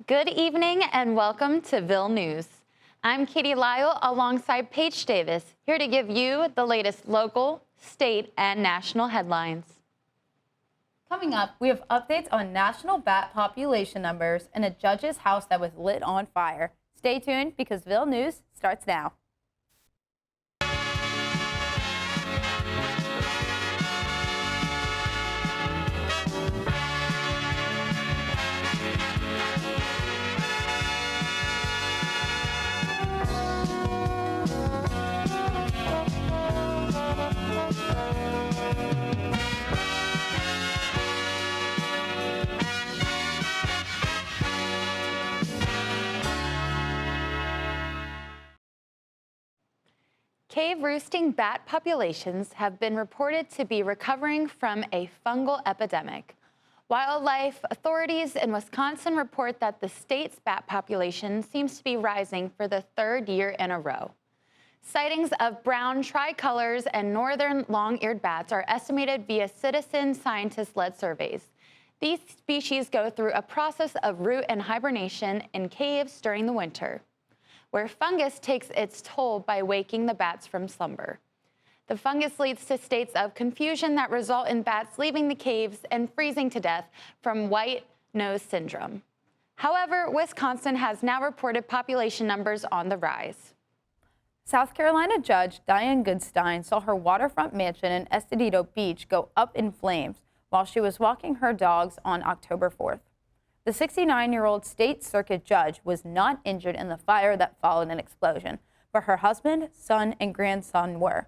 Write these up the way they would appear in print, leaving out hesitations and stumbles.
Good evening and welcome to Ville News. I'm Katie Lyle alongside Payje Davis, here to give you the latest local, state, and national headlines. Coming up, we have updates on national bat population numbers and a judge's house that was lit on fire. Stay tuned because Ville News starts now. Cave-roosting bat populations have been reported to be recovering from a fungal epidemic. Wildlife authorities in Wisconsin report that the state's bat population seems to be rising for the third year in a row. Sightings of brown tricolors and northern long-eared bats are estimated via citizen scientist-led surveys. These species go through a process of root and hibernation in caves during the winter, where fungus takes its toll by waking the bats from slumber. The fungus leads to states of confusion that result in bats leaving the caves and freezing to death from white nose syndrome. However, Wisconsin has now reported population numbers on the rise. South Carolina Judge Diane Goodstein saw her waterfront mansion in Escondido Beach go up in flames while she was walking her dogs on October 4th. The 69-year-old state circuit judge was not injured in the fire that followed an explosion, but her husband, son, and grandson were.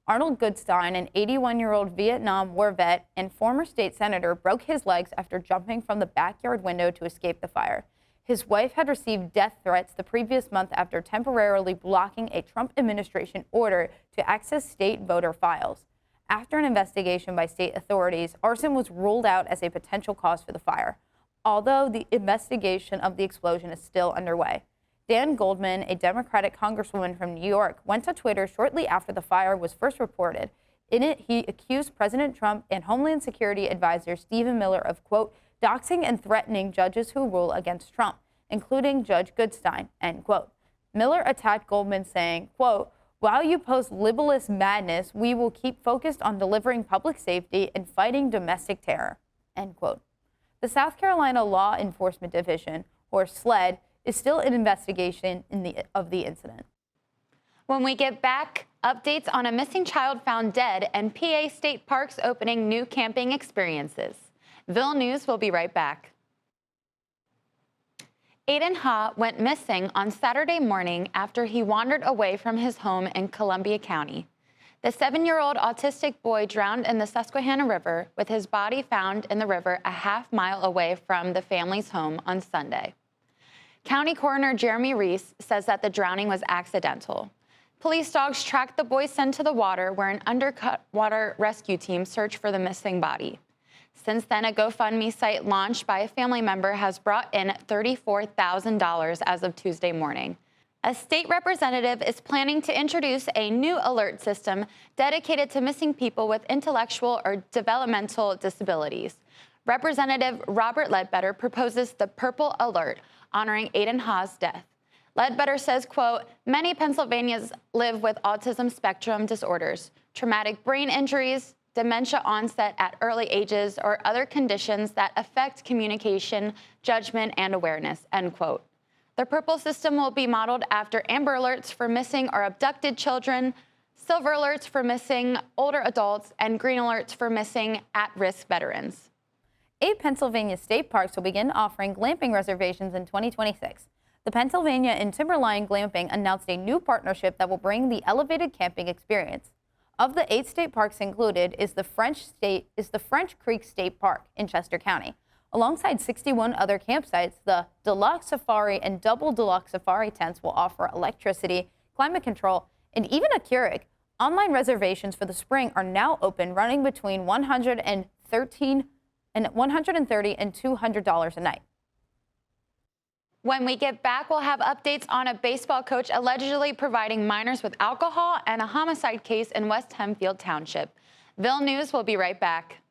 Arnold Goodstein, an 81-year-old Vietnam War vet and former state senator, broke his legs after jumping from the backyard window to escape the fire. His wife had received death threats the previous month after temporarily blocking a Trump administration order to access state voter files. After an investigation by state authorities, arson was ruled out as a potential cause for the fire, although the investigation of the explosion is still underway. Dan Goldman, a Democratic congresswoman from New York, went to Twitter shortly after the fire was first reported. In it, he accused President Trump and Homeland Security advisor Stephen Miller of, quote, doxing and threatening judges who rule against Trump, including Judge Goodstein, end quote. Miller attacked Goldman saying, quote, while you post libelous madness, we will keep focused on delivering public safety and fighting domestic terror, end quote. The South Carolina Law Enforcement Division, or SLED, is still in investigation of the incident. When we get back, updates on a missing child found dead and PA state parks opening new camping experiences. Ville News will be right back. Aiden Ha went missing on Saturday morning after he wandered away from his home in Columbia County. The 7-year-old autistic boy drowned in the Susquehanna River, with his body found in the river a half-mile away from the family's home on Sunday. County Coroner Jeremy Reese says that the drowning was accidental. Police dogs tracked the boy sent to the water, where an underwater rescue team searched for the missing body. Since then, a GoFundMe site launched by a family member has brought in $34,000 as of Tuesday morning. A state representative is planning to introduce a new alert system dedicated to missing people with intellectual or developmental disabilities. Representative Robert Ledbetter proposes the Purple Alert, honoring Aiden Ha's death. Ledbetter says, quote, many Pennsylvanians live with autism spectrum disorders, traumatic brain injuries, dementia onset at early ages, or other conditions that affect communication, judgment, and awareness, end quote. The Purple system will be modeled after Amber Alerts for missing or abducted children, Silver Alerts for missing older adults, and Green Alerts for missing at-risk veterans. 8 Pennsylvania state parks will begin offering glamping reservations in 2026. The Pennsylvania and Timberline Glamping announced a new partnership that will bring the elevated camping experience. Of the 8 state parks included is the French Creek State Park in Chester County. Alongside 61 other campsites, the Deluxe Safari and Double Deluxe Safari tents will offer electricity, climate control, and even a Keurig. Online reservations for the spring are now open, running between $130 and $200 a night. When we get back, we'll have updates on a baseball coach allegedly providing minors with alcohol and a homicide case in West Hemfield Township. Ville News will be right back.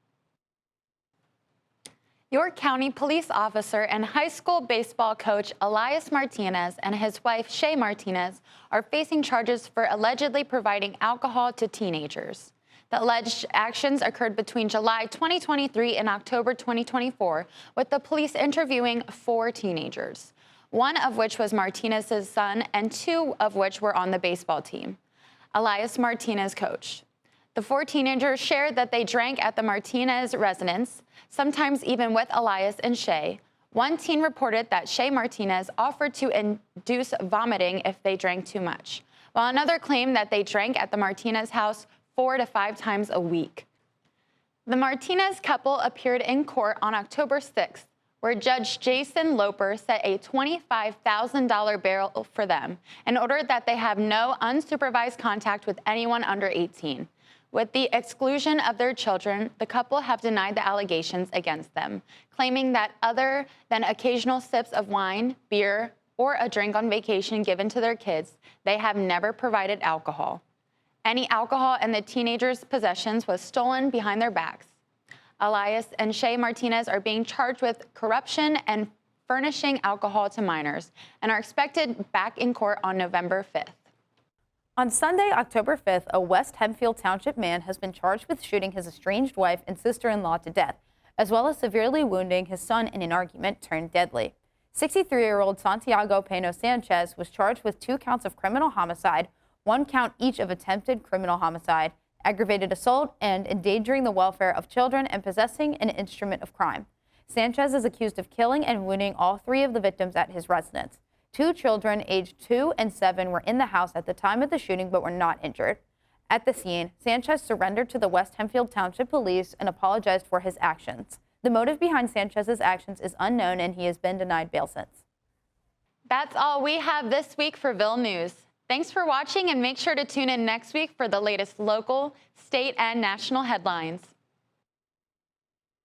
York County police officer and high school baseball coach Elias Martinez and his wife Shay Martinez are facing charges for allegedly providing alcohol to teenagers. The alleged actions occurred between July 2023 and October 2024, with the police interviewing 4 teenagers, one of which was Martinez's son and 2 of which were on the baseball team. Elias Martinez coached. The 4 teenagers shared that they drank at the Martinez residence, sometimes even with Elias and Shay. One teen reported that Shay Martinez offered to induce vomiting if they drank too much, while another claimed that they drank at the Martinez house 4 to 5 times a week. The Martinez couple appeared in court on October 6th, where Judge Jason Loper set a $25,000 bail for them and ordered that they have no unsupervised contact with anyone under 18. With the exclusion of their children, the couple have denied the allegations against them, claiming that other than occasional sips of wine, beer, or a drink on vacation given to their kids, they have never provided alcohol. Any alcohol in the teenagers' possessions was stolen behind their backs. Elias and Shay Martinez are being charged with corruption and furnishing alcohol to minors and are expected back in court on November 5th. On Sunday, October 5th, a West Hemfield Township man has been charged with shooting his estranged wife and sister-in-law to death, as well as severely wounding his son in an argument turned deadly. 63-year-old Santiago Peno Sanchez was charged with 2 counts of criminal homicide, 1 count each of attempted criminal homicide, aggravated assault, and endangering the welfare of children and possessing an instrument of crime. Sanchez is accused of killing and wounding all 3 of the victims at his residence. 2 children aged 2 and 7 were in the house at the time of the shooting but were not injured. At the scene, Sanchez surrendered to the West Hemfield Township Police and apologized for his actions. The motive behind Sanchez's actions is unknown, and he has been denied bail since. That's all we have this week for Ville News. Thanks for watching, and make sure to tune in next week for the latest local, state, and national headlines.